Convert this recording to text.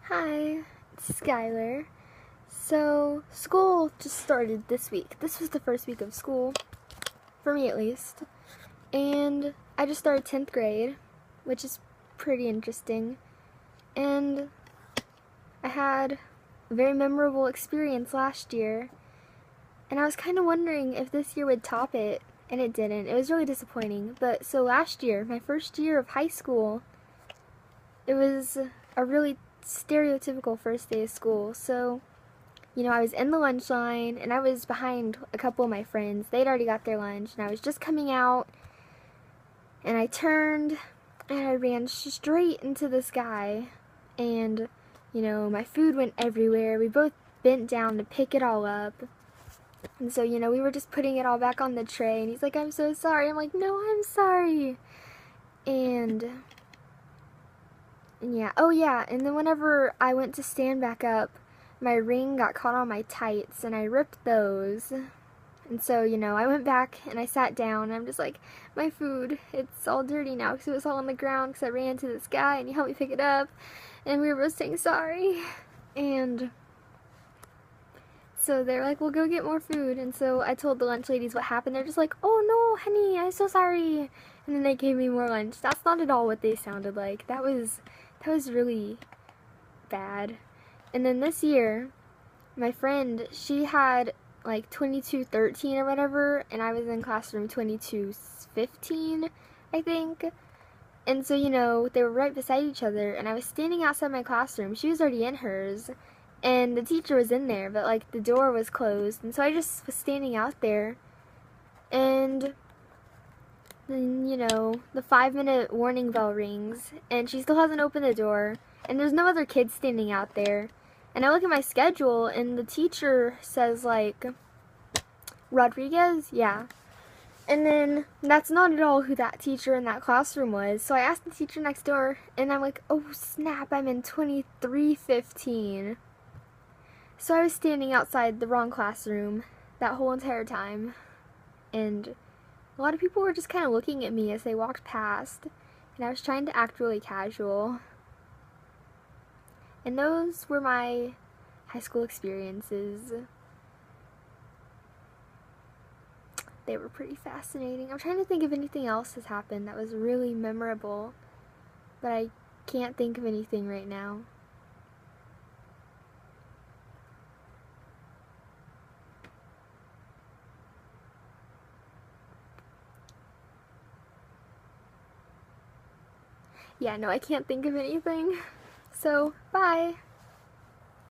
Hi, it's Skylar. So, school just started this week. This was the first week of school, for me at least. And I just started 10th grade, which is pretty interesting. And I had a very memorable experience last year. And I was kind of wondering if this year would top it, and it didn't. It was really disappointing. But so last year, my first year of high school, it was a really stereotypical first day of school. So, I was in the lunch line and I was behind a couple of my friends. They'd already got their lunch and I was just coming out, and I turned and I ran straight into this guy, and my food went everywhere. We both bent down to pick it all up. And so, we were just putting it all back on the tray, and he's like, "I'm so sorry." I'm like, "No, I'm sorry." And yeah, oh yeah, and then whenever I went to stand back up, my ring got caught on my tights and I ripped those. And so, I went back and I sat down, and I'm just like, my food, it's all dirty now because it was all on the ground because I ran into this guy and he helped me pick it up, and we were both saying sorry. And so they're like, "We'll go get more food." And so I told the lunch ladies what happened. They're just like, "Oh no, honey, I'm so sorry." And then they gave me more lunch. That's not at all what they sounded like. That was really bad. And then this year, my friend, she had like 2213 or whatever, and I was in classroom 2215, I think. And so, they were right beside each other, and I was standing outside my classroom. She was already in hers, and the teacher was in there, but like the door was closed. And so I just was standing out there, and then, the 5-minute warning bell rings, and she still hasn't opened the door, and there's no other kids standing out there. And I look at my schedule, and the teacher says, like, Rodriguez? Yeah. And then that's not at all who that teacher in that classroom was. So I asked the teacher next door, and I'm like, "Oh snap, I'm in 2315. So I was standing outside the wrong classroom that whole entire time. And a lot of people were just kind of looking at me as they walked past, and I was trying to act really casual. And those were my high school experiences. They were pretty fascinating. I'm trying to think if anything else has happened that was really memorable, but I can't think of anything right now. Yeah, no, I can't think of anything. So, bye!